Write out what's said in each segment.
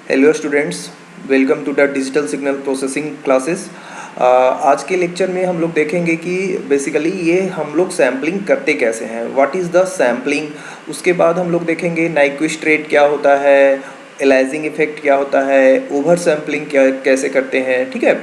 Hello students, welcome to the digital signal processing classes. आज के lecture में हम लोग देखेंगे कि बेसिकली ये हम लोग सैम्पलिंग करते कैसे हैं, व्हाट इज़ द सैम्पलिंग। उसके बाद हम लोग देखेंगे नाइक्विस्ट रेट क्या होता है, एलाइजिंग इफेक्ट क्या होता है, ओवर सैम्पलिंग क्या कैसे करते हैं। ठीक है,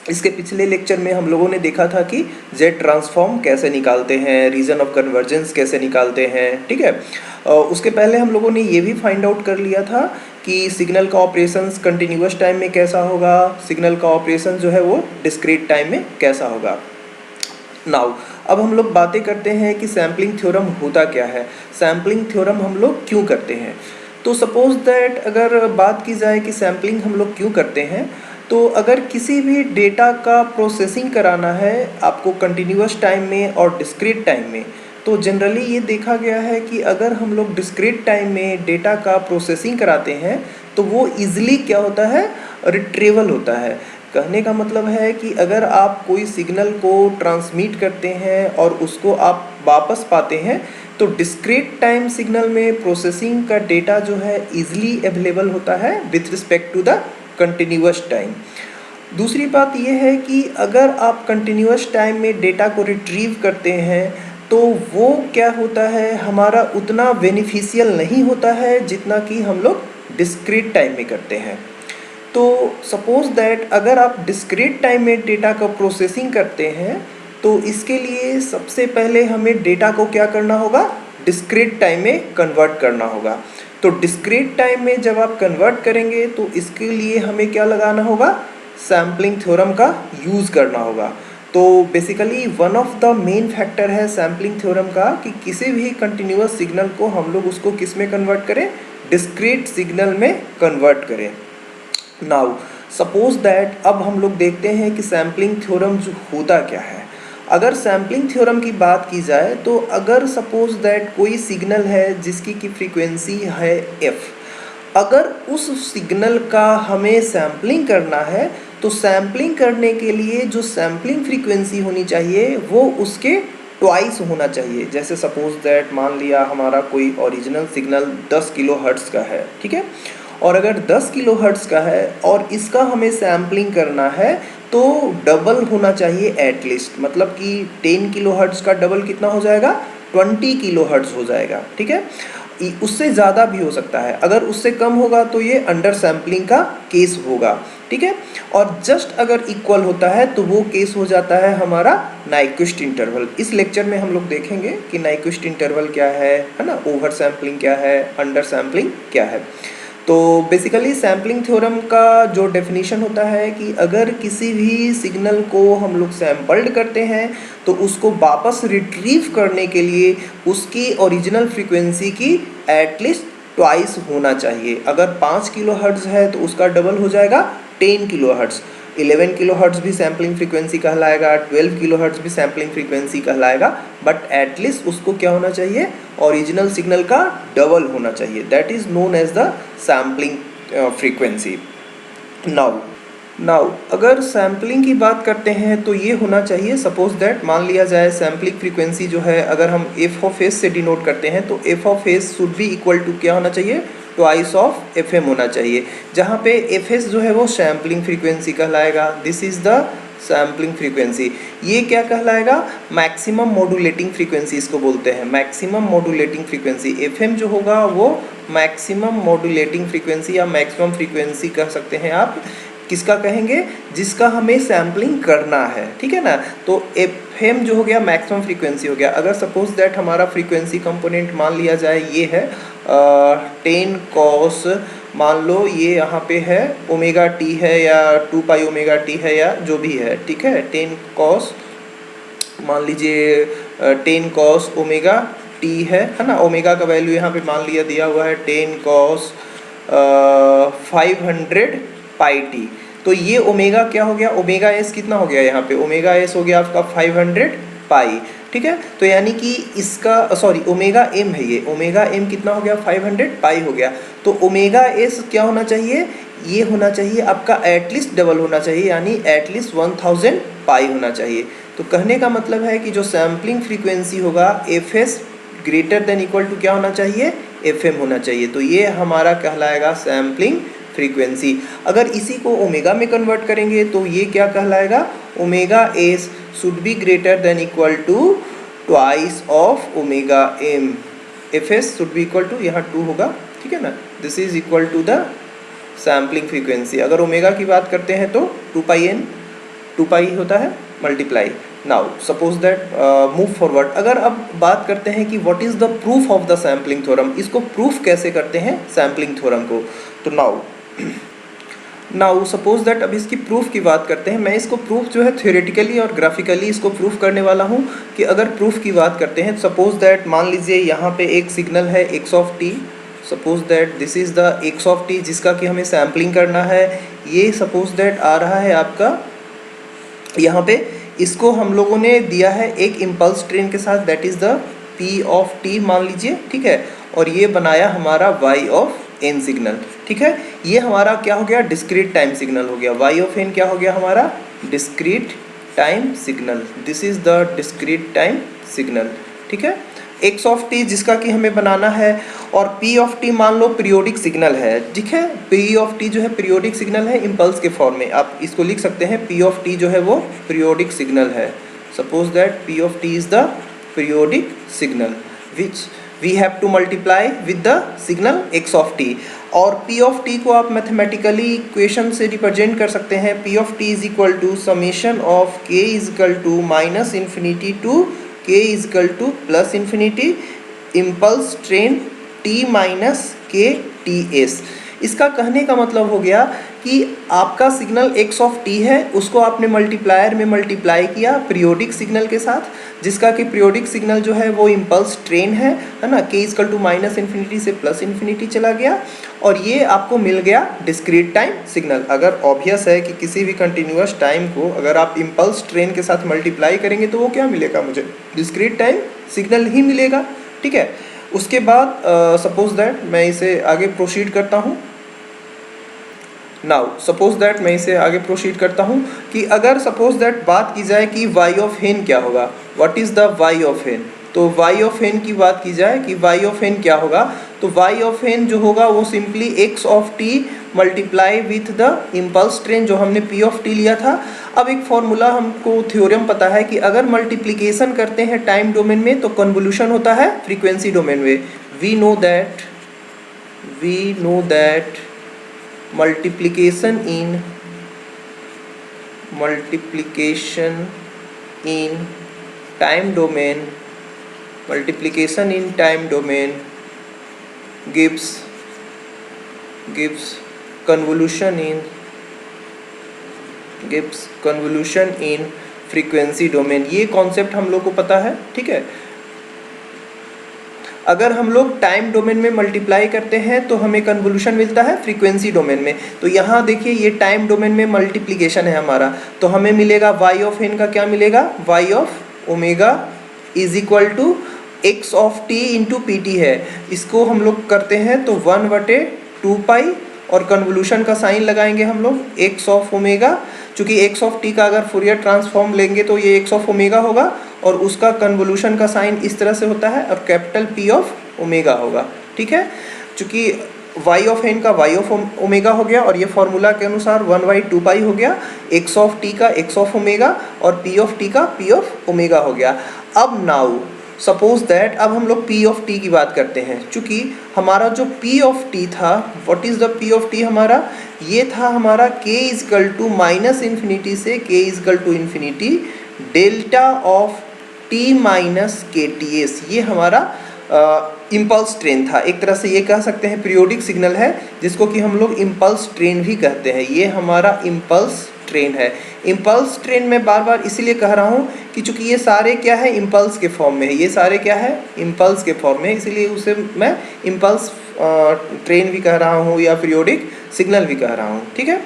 इसके पिछले लेक्चर में हम लोगों ने देखा था कि जेड ट्रांसफॉर्म कैसे निकालते हैं, रीजन ऑफ कन्वर्जेंस कैसे निकालते हैं। ठीक है, उसके पहले हम लोगों ने ये भी फाइंड आउट कर लिया था कि सिग्नल का ऑपरेशंस कंटिन्यूअस टाइम में कैसा होगा, सिग्नल का ऑपरेशन जो है वो डिस्क्रीट टाइम में कैसा होगा। नाउ अब हम लोग बातें करते हैं कि सैम्पलिंग थ्योरम होता क्या है, सैम्पलिंग थ्योरम हम लोग क्यों करते हैं। तो सपोज दैट अगर बात की जाए कि सैम्पलिंग हम लोग क्यों करते हैं, तो अगर किसी भी डेटा का प्रोसेसिंग कराना है आपको कंटिन्यूअस टाइम में और डिस्क्रीट टाइम में, तो जनरली ये देखा गया है कि अगर हम लोग डिस्क्रीट टाइम में डेटा का प्रोसेसिंग कराते हैं तो वो ईजिली क्या होता है, रिट्रीवल होता है। कहने का मतलब है कि अगर आप कोई सिग्नल को ट्रांसमिट करते हैं और उसको आप वापस पाते हैं तो डिस्क्रीट टाइम सिग्नल में प्रोसेसिंग का डेटा जो है ईजिली अवेलेबल होता है with respect to the continuous time. दूसरी बात यह है कि अगर आप कंटिन्यूअस टाइम में डेटा को रिट्रीव करते हैं तो वो क्या होता है, हमारा उतना बेनिफिशियल नहीं होता है जितना कि हम लोग डिस्क्रीट टाइम में करते हैं। तो सपोज दैट अगर आप डिस्क्रीट टाइम में डेटा का प्रोसेसिंग करते हैं तो इसके लिए सबसे पहले हमें डेटा को क्या करना होगा, डिस्क्रीट टाइम में कन्वर्ट करना होगा। तो डिस्क्रीट टाइम में जब आप कन्वर्ट करेंगे तो इसके लिए हमें क्या लगाना होगा, सैम्पलिंग थ्योरम का यूज़ करना होगा। तो basically one of the main factor है सैम्पलिंग थ्योरम का कि किसी भी कंटिन्यूअस सिग्नल को हम लोग उसको किस में कन्वर्ट करें, डिस्क्रीट सिग्नल में कन्वर्ट करें। नाउ सपोज दैट अब हम लोग देखते हैं कि सैम्पलिंग थ्योरम जो होता क्या है। अगर सैम्पलिंग थ्योरम की बात की जाए तो अगर सपोज दैट कोई सिग्नल है जिसकी की फ्रीक्वेंसी है f, अगर उस सिग्नल का हमें सैम्पलिंग करना है तो सैम्पलिंग करने के लिए जो सैम्पलिंग फ्रीक्वेंसी होनी चाहिए वो उसके ट्वाइस होना चाहिए। जैसे सपोज दैट मान लिया हमारा कोई ओरिजिनल सिग्नल 10 किलो हर्ट्ज़ का है, ठीक है, और अगर 10 किलो हर्ट्ज़ का है और इसका हमें सैम्पलिंग करना है तो डबल होना चाहिए एटलीस्ट, मतलब कि 10 किलो हर्ट्ज़ का डबल कितना हो जाएगा, 20 किलो हर्ट्ज़ हो जाएगा। ठीक है, उससे ज़्यादा भी हो सकता है, अगर उससे कम होगा तो ये अंडर सैम्पलिंग का केस होगा। ठीक है, और जस्ट अगर इक्वल होता है तो वो केस हो जाता है हमारा नाइक्विस्ट इंटरवल। इस लेक्चर में हम लोग देखेंगे कि नाइक्विस्ट इंटरवल क्या है ना, ओवर सैम्पलिंग क्या है, अंडर सैम्पलिंग क्या है। तो बेसिकली सैम्पलिंग थ्योरम का जो डेफिनेशन होता है कि अगर किसी भी सिग्नल को हम लोग सैम्पल्ड करते हैं तो उसको वापस रिट्रीव करने के लिए उसकी ओरिजिनल फ्रीक्वेंसी की एटलीस्ट ट्वाइस होना चाहिए। अगर 5 किलो हर्ट्ज़ है तो उसका डबल हो जाएगा 10 किलो हर्ट्ज़, 11 किलो हर्ट्ज़ भी सैम्पलिंग फ्रीक्वेंसी कहलाएगा, 12 किलो हर्ट्ज़ भी सैम्पलिंग फ्रीक्वेंसी कहलाएगा, बट एटलीस्ट उसको क्या होना चाहिए, ओरिजिनल सिग्नल का डबल होना चाहिए। That is known as the sampling frequency. Now अगर सैम्पलिंग की बात करते हैं तो ये होना चाहिए, सपोज दैट मान लिया जाए सैम्पलिंग फ्रीक्वेंसी जो है अगर हम एफ ऑफ एस से डिनोट करते हैं तो F of S should be equal to क्या होना चाहिए, ट्वाइस ऑफ एफ एम होना चाहिए, जहाँ पे एफ एस जो है वो सैम्पलिंग फ्रीक्वेंसी कहलाएगा। This is the sampling frequency. ये क्या कहलाएगा, मैक्सिमम मॉड्यूलेटिंग फ्रीक्वेंसी इसको बोलते हैं, मैक्सिमम मॉड्यूलेटिंग फ्रीक्वेंसी। एफएम जो होगा वो मैक्सिमम मॉड्यूलेटिंग फ्रीक्वेंसी या मैक्सिमम फ्रीक्वेंसी कह सकते हैं आप, किसका कहेंगे, जिसका हमें सैम्पलिंग करना है। ठीक है ना, तो एफएम जो हो गया मैक्सिमम फ्रीक्वेंसी हो गया। अगर सपोज दैट हमारा फ्रीक्वेंसी कंपोनेंट मान लिया जाए ये है 10 कॉस, मान लो ये यहाँ पे है ओमेगा टी है या 2 पाई ओमेगा टी है या जो भी है, ठीक है, 10 कॉस, मान लीजिए 10 कॉस ओमेगा टी है ना, ओमेगा का वैल्यू यहाँ पे मान लिया दिया हुआ है 10 कॉस 500 पाई टी। तो ये ओमेगा क्या हो गया, ओमेगा एस कितना हो गया, यहाँ पे ओमेगा एस हो गया आपका 500 पाई। ठीक है, तो यानी कि इसका सॉरी ओमेगा एम है, ये ओमेगा एम कितना हो गया, 500 पाई हो गया। तो ओमेगा एस क्या होना चाहिए, ये होना चाहिए आपका एटलीस्ट डबल होना चाहिए, यानी एटलीस्ट 1000 पाई होना चाहिए। तो कहने का मतलब है कि जो सैम्पलिंग फ्रीक्वेंसी होगा F S greater than equal to क्या होना चाहिए, एफ एम होना चाहिए। तो ये हमारा कहलाएगा सैम्पलिंग फ्रीक्वेंसी। अगर इसी को ओमेगा में कन्वर्ट करेंगे तो ये क्या कहलाएगा, omega S should be greater than equal to twice of omega M. F S should be equal to, यहाँ 2 होगा, ठीक है ना, this is equal to the sampling frequency. अगर ओमेगा की बात करते हैं तो 2 पाई होता है multiply. Now suppose that move forward, अगर अब बात करते हैं कि what is the proof of the sampling theorem, इसको प्रूफ कैसे करते हैं सैम्पलिंग थ्योरम को, तो नाउ सपोज दैट अब इसकी प्रूफ की बात करते हैं। मैं इसको प्रूफ जो है थ्योरेटिकली और ग्राफिकली इसको प्रूफ करने वाला हूँ कि अगर प्रूफ की बात करते हैं, सपोज दैट मान लीजिए यहाँ पे एक सिग्नल है x of t, suppose that this is the x of t जिसका कि हमें सैम्पलिंग करना है। ये सपोज दैट आ रहा है आपका यहाँ पे, इसको हम लोगों ने दिया है एक इम्पल्स ट्रेन के साथ, that is the p of t मान लीजिए, ठीक है, और ये बनाया हमारा y ऑफ n सिग्नल, ठीक है। ये हमारा क्या हो गया, डिस्क्रीट टाइम सिग्नल हो गया। y ऑफ n क्या हो गया हमारा, discrete time signal, this is the discrete time signal, ठीक है। x ऑफ t जिसका कि हमें बनाना है, और p ऑफ t मान लो पीरियोडिक सिग्नल है, ठीक है। p ऑफ t जो है पीरियोडिक सिग्नल है इम्पल्स के फॉर्म में, आप इसको लिख सकते हैं p ऑफ t जो है वो पीरियोडिक सिग्नल है। Suppose that p of t is the periodic signal which we have to multiply with the signal x of t। और p ऑफ t को आप मैथमेटिकली इक्वेशन से रिप्रेजेंट कर सकते हैं। p of t is equal to summation of k is equal to minus infinity to k is equal to plus infinity impulse train t minus K T S. इसका कहने का मतलब हो गया कि आपका सिग्नल x ऑफ t है, उसको आपने मल्टीप्लायर में मल्टीप्लाई किया पीरियोडिक सिग्नल के साथ, जिसका कि पीरियोडिक सिग्नल जो है वो इम्पल्स ट्रेन है ना, k equal to minus infinity से प्लस इन्फिनिटी चला गया, और ये आपको मिल गया डिस्क्रीट टाइम सिग्नल। अगर ऑब्वियस है कि किसी भी कंटिन्यूअस टाइम को अगर आप इम्पल्स ट्रेन के साथ मल्टीप्लाई करेंगे तो वो क्या मिलेगा, मुझे डिस्क्रीट टाइम सिग्नल ही मिलेगा, ठीक है। उसके बाद सपोज दैट मैं इसे आगे प्रोसीड करता हूँ। नाउ सपोज दैट मैं इसे आगे प्रोसीड करता हूँ कि अगर सपोज दैट बात की जाए कि y ऑफ n क्या होगा, what is the y of n, तो y ऑफ n की बात की जाए कि y ऑफ n क्या होगा, तो y ऑफ n जो होगा वो simply x of t multiply with the impulse train जो हमने p ऑफ t लिया था। अब एक फॉर्मूला हमको थ्योरम पता है कि अगर मल्टीप्लिकेशन करते हैं टाइम डोमेन में तो कन्वोल्यूशन होता है फ्रीक्वेंसी डोमेन में। We know that multiplication in time domain gives convolution in frequency domain। ये कॉन्सेप्ट हम लोग को पता है, ठीक है। अगर हम लोग टाइम डोमेन में मल्टीप्लाई करते हैं तो हमें कन्वोल्यूशन मिलता है फ्रीक्वेंसी डोमेन में। तो यहाँ देखिए ये टाइम डोमेन में मल्टीप्लिकेशन है हमारा, तो हमें मिलेगा y ऑफ n का क्या मिलेगा, y of omega is equal to x of t into P T है। इसको हम लोग करते हैं तो 1/2 पाई, और कन्वोल्यूशन का साइन लगाएंगे हम लोग x ऑफ ओमेगा, चूँकि x ऑफ t का अगर फुरियर ट्रांसफॉर्म लेंगे तो ये x ऑफ ओमेगा होगा, और उसका कन्वोल्यूशन का साइन इस तरह से होता है, और कैपिटल P ऑफ ओमेगा होगा, ठीक है। चूँकि y ऑफ n का y ऑफ ओमेगा हो गया, और ये फॉर्मूला के अनुसार 1/2 पाई हो गया, x ऑफ t का x ऑफ ओमेगा, और p ऑफ t का p ऑफ ओमेगा हो गया। अब नाउ सपोज दैट अब हम लोग p ऑफ t की बात करते हैं। चूँकि हमारा जो p ऑफ t था, what is the p of t हमारा, ये था हमारा k equal to minus infinity से k equal to infinity delta of t minus K T S. ये हमारा इम्पल्स ट्रेन था, एक तरह से ये कह सकते हैं पीरियोडिक सिग्नल है जिसको कि हम लोग इम्पल्स ट्रेन भी कहते हैं। ये हमारा इम्पल्स ट्रेन है। इम्पल्स ट्रेन में बार बार इसीलिए कह रहा हूँ कि चूँकि ये सारे क्या है, इम्पल्स के फॉर्म में है, ये सारे क्या है, इम्पल्स के फॉर्म में है, इसीलिए उसे मैं इम्पल्स ट्रेन भी कह रहा हूँ या पीरियोडिक सिग्नल भी कह रहा हूँ, ठीक है।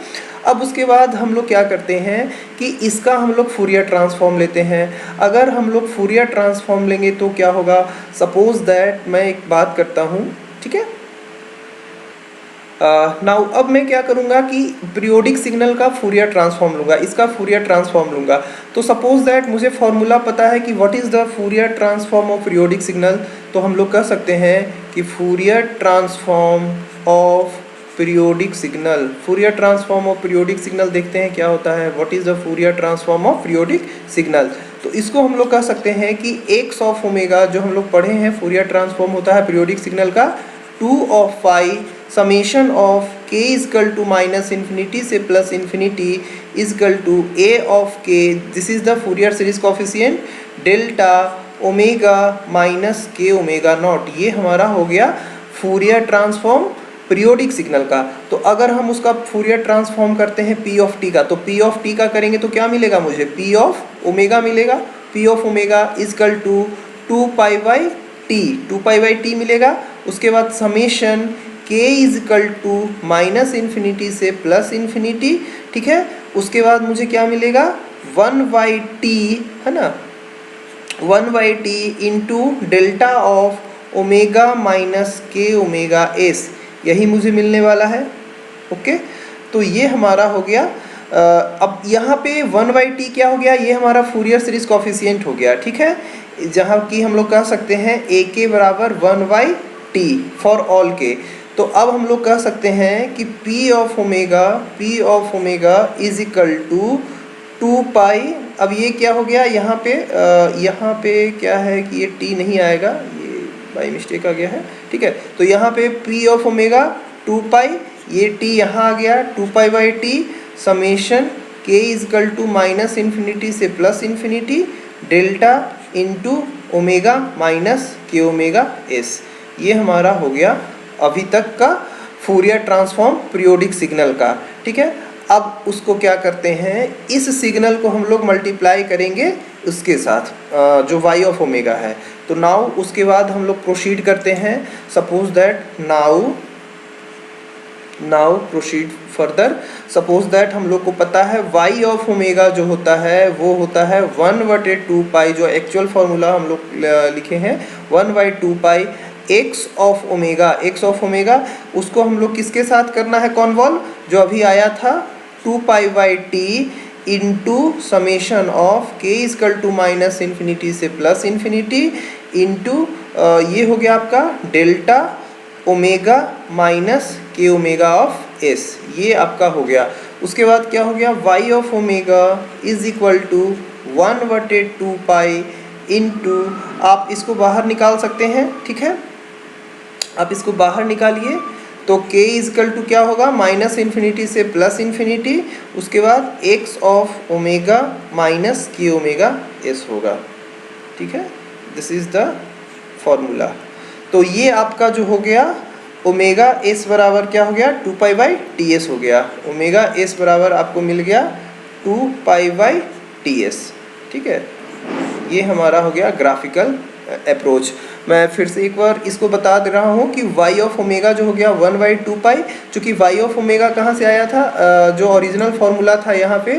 अब उसके बाद हम लोग क्या करते हैं कि इसका हम लोग फूरियर ट्रांसफॉर्म लेते हैं। अगर हम लोग फूरियर ट्रांसफॉर्म लेंगे तो क्या होगा, सपोज दैट मैं एक बात करता हूँ, ठीक है। नाउ अब मैं क्या करूँगा कि पीरियोडिक सिग्नल का फूरियर ट्रांसफॉर्म लूँगा, इसका फूरियर ट्रांसफॉर्म लूँगा। तो सपोज दैट मुझे फॉर्मूला पता है कि what is the Fourier transform of periodic signal, तो हम लोग कह सकते हैं कि Fourier transform of periodic signal, Fourier transform of periodic signal देखते हैं क्या होता है। What is the Fourier transform of periodic signal. तो इसको हम लोग कह सकते हैं कि एक्स ऑफ ओमेगा जो हम लोग पढ़े हैं फूरियर ट्रांसफॉर्म होता है पीरियोडिक सिग्नल का 2 of pi summation of k equal to minus infinity से plus infinity equal to a of k, this is the Fourier series coefficient delta omega minus k omega naught. ये हमारा हो गया Fourier transform periodic signal का। तो अगर हम उसका फूरियर ट्रांसफॉर्म करते हैं p ऑफ t का, तो p ऑफ t का करेंगे तो क्या मिलेगा मुझे, p ऑफ ओमेगा मिलेगा। p of omega equal to 2 pi by T मिलेगा। उसके बाद summation k equal to minus infinity से प्लस इन्फिनिटी, ठीक है। उसके बाद मुझे क्या मिलेगा 1 बाई टी, है ना, 1 by T into delta of omega minus k omega S, यही मुझे मिलने वाला है। ओके, तो ये हमारा हो गया। अब यहाँ पे 1 बाई टी क्या हो गया, ये हमारा फूरियर सीरीज कॉफिशिएंट हो गया, ठीक है। जहाँ की हम लोग कह सकते हैं ए के बराबर 1 बाई टी फॉर ऑल के। तो अब हम लोग कह सकते हैं कि P of omega is equal to 2 pi. अब ये क्या हो गया यहाँ पे क्या है कि ये T नहीं आएगा, ये बाई मिस्टेक आ गया है, ठीक है। तो यहाँ पे P ऑफ ओमेगा 2 पाई, ये T यहाँ आ गया 2 pi by t summation K equal to minus infinity से plus infinity delta into omega minus k omega s. ये हमारा हो गया अभी तक का फूरियर ट्रांसफॉर्म पीरियोडिक सिग्नल का, ठीक है। अब उसको क्या करते हैं, इस सिग्नल को हम लोग मल्टीप्लाई करेंगे उसके साथ जो y ऑफ ओमेगा है। तो नाउ उसके बाद हम लोग प्रोसीड करते हैं। Suppose that now proceed further. Suppose that हम लोग को पता है y ऑफ ओमेगा जो होता है वो होता है 1/2 पाई, जो एक्चुअल फार्मूला हम लोग लिखे हैं 1/2 पाई एक्स ऑफ ओमेगा, उसको हम लोग किसके साथ करना है, कॉन्वॉल्व, जो अभी आया था 2 pi by T into summation of के इजकल टू माइनस इन्फिनिटी से प्लस इन्फिनिटी इंटू ये हो गया आपका delta omega minus k omega of S, ये आपका हो गया। उसके बाद क्या हो गया, y of omega is equal to 1/2 pi into, आप इसको बाहर निकाल सकते हैं, ठीक है। आप इसको बाहर निकालिए तो k इजकल टू क्या होगा, माइनस इन्फिनिटी से प्लस इन्फिनिटी, उसके बाद x of omega minus k omega S होगा, ठीक है। This is the formula. तो ये आपका जो हो गया ओमेगा एस बराबर क्या हो गया 2 पाई बाई टी एस हो गया। ओमेगा एस बराबर आपको मिल गया 2 पाई बाई टी एस, ठीक है। ये हमारा हो गया ग्राफिकल अप्रोच। मैं फिर से एक बार इसको बता दे रहा हूँ कि y ऑफ ओमेगा जो हो गया 1/2 पाई, चूँकि y ऑफ ओमेगा कहाँ से आया था, जो ओरिजिनल फार्मूला था यहाँ पे,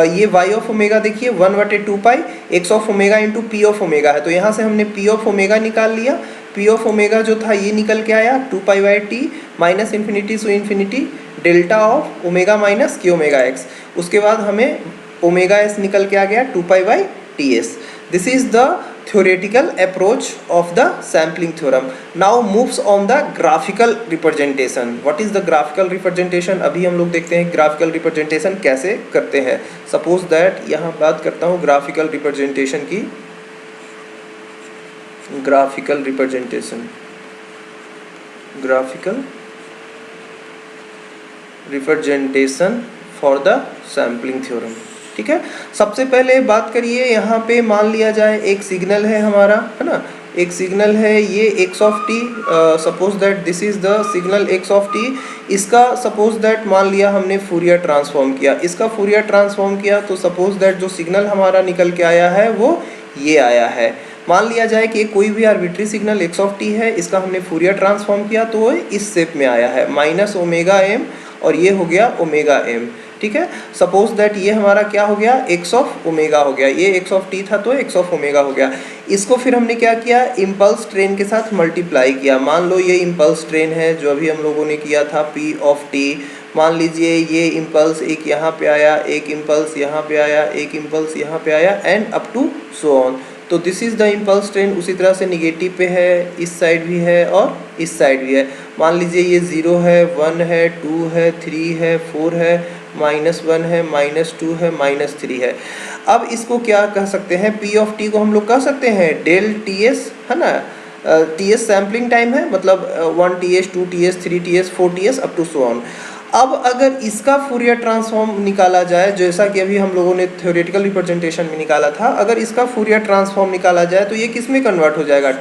ये y ऑफ ओमेगा देखिए 1/2 पाई x of omega into P of omega है। तो यहाँ से हमने p ऑफ ओमेगा निकाल लिया। p ऑफ ओमेगा जो था ये निकल के आया 2 pi by t minus infinity से infinity delta of omega minus k omega x. उसके बाद हमें ओमेगा एस निकल के आ गया 2 pi by T S. This is the theoretical approach of the sampling theorem. Now moves on the graphical representation. What is the graphical representation? अभी हम लोग देखते हैं graphical representation कैसे करते हैं। Suppose that यहाँ बात करता हूँ graphical representation की। graphical representation for the sampling theorem, ठीक है। सबसे पहले बात करिए, यहाँ पे मान लिया जाए एक सिग्नल है हमारा, है ना, एक सिग्नल है ये x of T. Suppose that this is the signal x of T. इसका सपोज दैट मान लिया हमने फूरियर ट्रांसफॉर्म किया, इसका फूरियर ट्रांसफॉर्म किया, तो सपोज दैट जो सिग्नल हमारा निकल के आया है वो ये आया है। मान लिया जाए कि कोई भी arbitrary signal x of T है, इसका हमने फूरियर ट्रांसफॉर्म किया तो वो इस शेप में आया है माइनस ओमेगा एम, और ये हो गया ओमेगा एम, ठीक है। सपोज दैट ये हमारा क्या हो गया x ऑफ ओमेगा हो गया, ये x ऑफ टी था तो x ऑफ ओमेगा हो गया। इसको फिर हमने क्या किया, इम्पल्स ट्रेन के साथ मल्टीप्लाई किया। मान लो ये इम्पल्स ट्रेन है जो अभी हम लोगों ने किया था p ऑफ टी। मान लीजिए ये इम्पल्स एक यहाँ पे आया, एक इम्पल्स यहाँ पे आया, एक इम्पल्स यहाँ पे आया, and up to so on. तो this is the impulse train. उसी तरह से निगेटिव पे है, इस साइड भी है और इस साइड भी है। मान लीजिए ये 0 है, 1 है, 2 है, 3 है, 4 है, -1 है, -2 है, -3 है। अब इसको क्या कह सकते हैं, पी ऑफ टी को हम लोग कह सकते हैं डेल टी एस, है ना। टी एस सैम्पलिंग टाइम है, मतलब 1 TS, 2 TS, 3 TS, 4 TS up to so on. अब अगर इसका फूरियर ट्रांसफॉर्म निकाला जाए, जैसा कि अभी हम लोगों ने थ्योरेटिकल रिप्रेजेंटेशन में निकाला था, अगर इसका फूरियर ट्रांसफॉर्म निकाला जाए तो ये किस में कन्वर्ट हो जाएगा,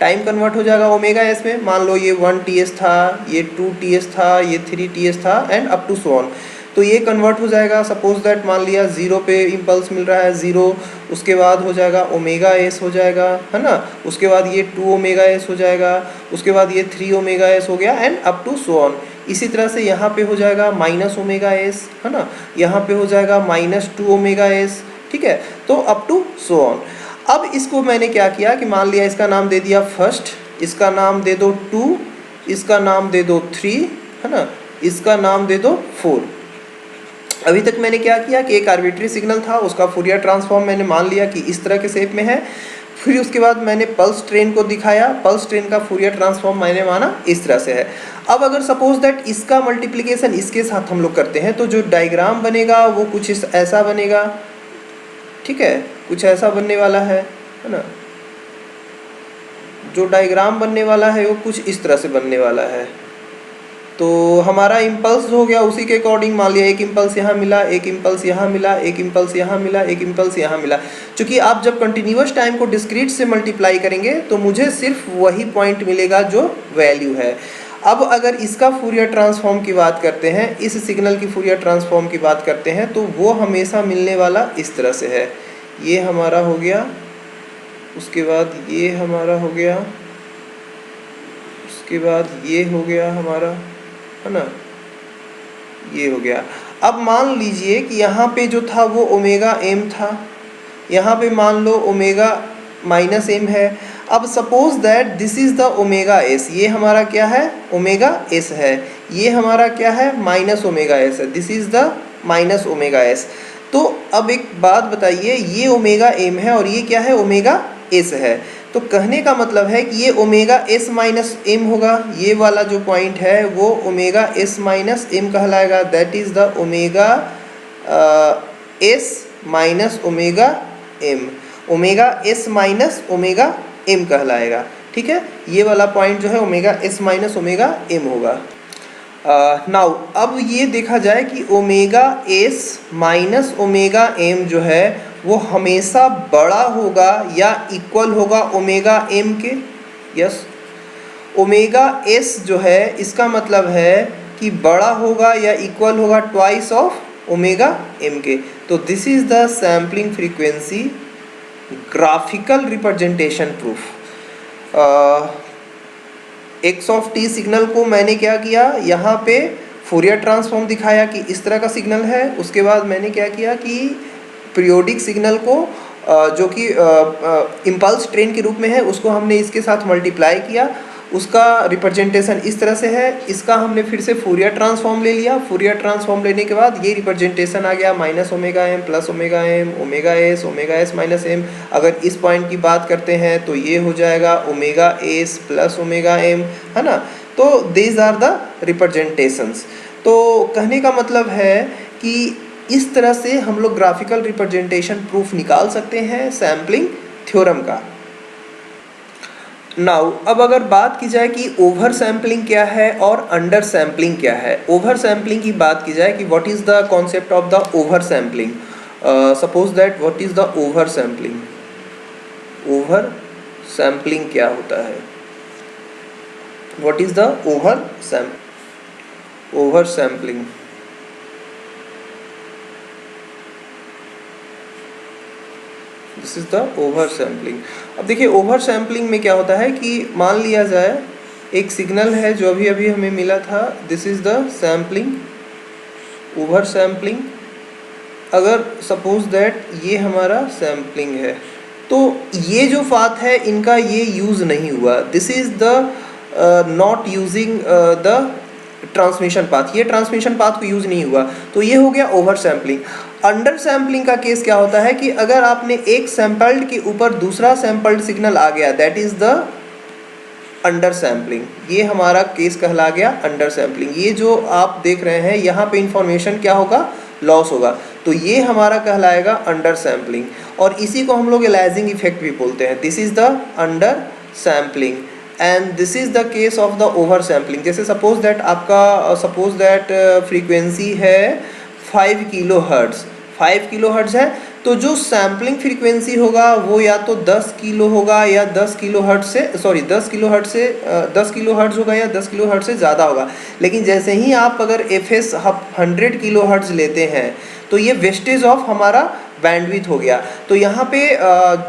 टाइम कन्वर्ट हो जाएगा ओमेगा एस में। मान लो ये 1 TS था, ये 2 TS था, ये 3 TS था and up to so on. तो ये कन्वर्ट हो जाएगा, सपोज दैट मान लिया 0 पे इम्पल्स मिल रहा है 0, उसके बाद हो जाएगा ओमेगा एस हो जाएगा, है ना। उसके बाद ये 2 ओमेगा एस हो जाएगा, उसके बाद ये 3 ओमेगा एस हो गया and up to so on. इसी तरह से यहाँ पे हो जाएगा माइनस ओमेगा एस, है ना। यहाँ पे हो जाएगा -2 ओमेगा एस, ठीक है। तो अप टू सो ऑन। अब इसको मैंने क्या किया कि मान लिया इसका नाम दे दिया फर्स्ट, इसका नाम दे दो 2, इसका नाम दे दो 3, है ना, इसका नाम दे दो 4। अभी तक मैंने क्या किया कि एक आर्बिट्री सिग्नल था, उसका फूरियर ट्रांसफॉर्म मैंने मान लिया कि इस तरह के शेप में है। फिर उसके बाद मैंने पल्स ट्रेन को दिखाया, पल्स ट्रेन का फूरियर ट्रांसफॉर्म मैंने माना इस तरह से है। अब अगर सपोज दैट इसका मल्टीप्लिकेशन इसके साथ हम लोग करते हैं तो जो डायग्राम बनेगा वो कुछ ऐसा बनेगा, ठीक है, कुछ ऐसा बनने वाला है ना। जो डायग्राम बनने वाला है वो कुछ इस तरह से बनने वाला है। तो हमारा इम्पल्स हो गया उसी के अकॉर्डिंग, मान लिया एक इम्पल्स यहाँ मिला, एक इम्पल्स यहाँ मिला, एक इम्पल्स यहाँ मिला, एक इम्पल्स यहाँ मिला। क्योंकि आप जब कंटिन्यूअस टाइम को डिस्क्रीट से मल्टीप्लाई करेंगे तो मुझे सिर्फ वही पॉइंट मिलेगा जो वैल्यू है। अब अगर इसका फूरियर ट्रांसफॉर्म की बात करते हैं, इस सिग्नल की फूरियर ट्रांसफॉर्म की बात करते हैं, तो वो हमेशा मिलने वाला इस तरह से है। ये हमारा हो गया, उसके बाद ये हमारा हो गया, उसके बाद ये हो गया हमारा, है ना, ये हो गया। अब मान लीजिए कि यहाँ पे जो था वो ओमेगा एम था, यहाँ पे मान लो ओमेगा माइनस एम है। अब suppose that this is the omega s, ये हमारा क्या है, ओमेगा एस है, ये हमारा क्या है, माइनस ओमेगा एस है, this is the minus omega S. तो अब एक बात बताइए, ये ओमेगा एम है और ये क्या है, ओमेगा एस है। तो कहने का मतलब है कि ये ओमेगा एस माइनस एम होगा, ये वाला जो पॉइंट है वो ओमेगा एस माइनस एम कहलाएगा, that is the omega S minus omega M, omega S minus omega M कहलाएगा, ठीक है। ये वाला पॉइंट जो है omega S minus omega M होगा। नाउ अब ये देखा जाए कि omega S minus omega M जो है वो हमेशा बड़ा होगा या इक्वल होगा ओमेगा एम के। यस, ओमेगा एस जो है इसका मतलब है कि बड़ा होगा या इक्वल होगा ट्वाइस ऑफ ओमेगा एम के। तो this is the sampling frequency graphical representation proof. X of T signal को मैंने क्या किया, यहाँ पे फूरियर ट्रांसफॉर्म दिखाया कि इस तरह का सिग्नल है। उसके बाद मैंने क्या किया कि पीरियोडिक सिग्नल को जो कि इम्पल्स ट्रेन के रूप में है उसको हमने इसके साथ मल्टीप्लाई किया, उसका रिप्रेजेंटेशन इस तरह से है। इसका हमने फिर से फूरियर ट्रांसफॉर्म ले लिया, फूरियर ट्रांसफॉर्म लेने के बाद ये रिप्रेजेंटेशन आ गया minus omega M plus omega M, omega S minus M. अगर इस पॉइंट की बात करते हैं तो ये हो जाएगा omega S plus omega M, है ना। तो दीज आर द रिप्रेजेंटेशंस। तो कहने का मतलब है कि इस तरह से हम लोग ग्राफिकल रिप्रेजेंटेशन प्रूफ निकाल सकते हैं सैम्पलिंग थ्योरम का। नाउ अब अगर बात की जाए कि ओवर सैम्पलिंग क्या है और अंडर सैम्पलिंग क्या है। ओवर सैम्पलिंग की बात की जाए कि what is the concept of the over sampling. Suppose that what is the over sampling. Over sampling क्या होता है, what is the over sampling. This is the over sampling. अब देखिए ओवर सैम्पलिंग में क्या होता है कि मान लिया जाए एक सिग्नल है जो अभी अभी हमें मिला था, this is the sampling, over sampling. अगर सपोज दैट ये हमारा सैम्पलिंग है तो ये जो पाथ है इनका ये यूज़ नहीं हुआ, this is the not using the transmission path, ये ट्रांसमिशन पाथ को यूज़ नहीं हुआ, तो ये हो गया ओवर सैम्पलिंग। अंडर सैम्पलिंग का केस क्या होता है कि अगर आपने एक सैम्पल्ड के ऊपर दूसरा सैम्पल्ड सिग्नल आ गया, that is the under sampling, ये हमारा केस कहला गया अंडर सैम्पलिंग। ये जो आप देख रहे हैं यहाँ पे इंफॉर्मेशन क्या होगा, लॉस होगा, तो ये हमारा कहलाएगा अंडर सैम्पलिंग। और इसी को हम लोग एलाइजिंग इफेक्ट भी बोलते हैं। This is the under sampling and this is the case of the over sampling. जैसे सपोज दैट फ्रीक्वेंसी है 5 किलो हर्ट्ज़, 5 किलो हर्ट्ज़ है, तो जो सैम्पलिंग फ्रीक्वेंसी होगा वो या तो 10 किलो होगा या 10 किलो हर्ट्ज़ से 10 किलो हर्ट्ज़ से 10 किलो हर्ट्ज़ होगा या 10 किलो हर्ट्ज़ से ज़्यादा होगा। लेकिन जैसे ही आप अगर FS 100 किलो हर्ट्ज़ लेते हैं तो ये वेस्टेज ऑफ हमारा बैंडविड्थ हो गया। तो यहाँ पे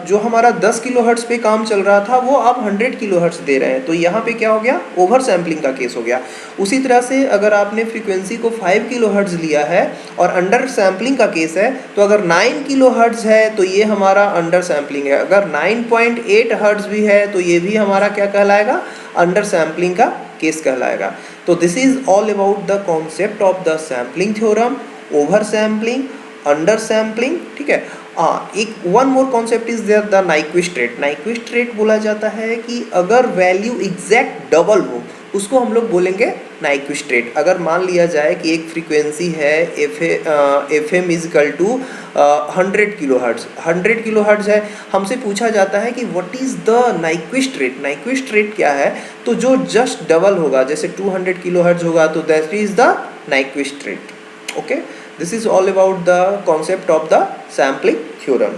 जो हमारा 10 किलो हर्ट्ज़ पे काम चल रहा था वो आप 100 किलो हर्ट्ज़ दे रहे हैं, तो यहाँ पे क्या हो गया, ओवर सैम्पलिंग का केस हो गया। उसी तरह से अगर आपने फ्रीक्वेंसी को 5 किलो हर्ट्ज़ लिया है और अंडर सैम्पलिंग का केस है, तो अगर 9 किलो हर्ट्ज़ है तो ये हमारा अंडर सैम्पलिंग है। अगर 9.8 हर्ट्ज़ भी है तो ये भी हमारा क्या कहलाएगा, अंडर सैम्पलिंग का केस कहलाएगा। तो this is all about the concept of the sampling theorem, over sampling, under sampling, ठीक है। एक one more concept is there, the Nyquist rate. Nyquist rate बोला जाता है कि अगर वैल्यू एग्जैक्ट डबल हो उसको हम लोग बोलेंगे नाइक्विस्ट रेट। अगर मान लिया जाए कि एक फ्रीक्वेंसी है FM is equal to 100 kilo hertz, 100 kilo hertz है, हमसे पूछा जाता है कि what is the Nyquist rate. Nyquist rate क्या है, तो जो जस्ट डबल होगा, जैसे 200 किलो हर्ट्ज़ होगा तो that is the Nyquist rate. Okay, this is all about the concept of the sampling theorem.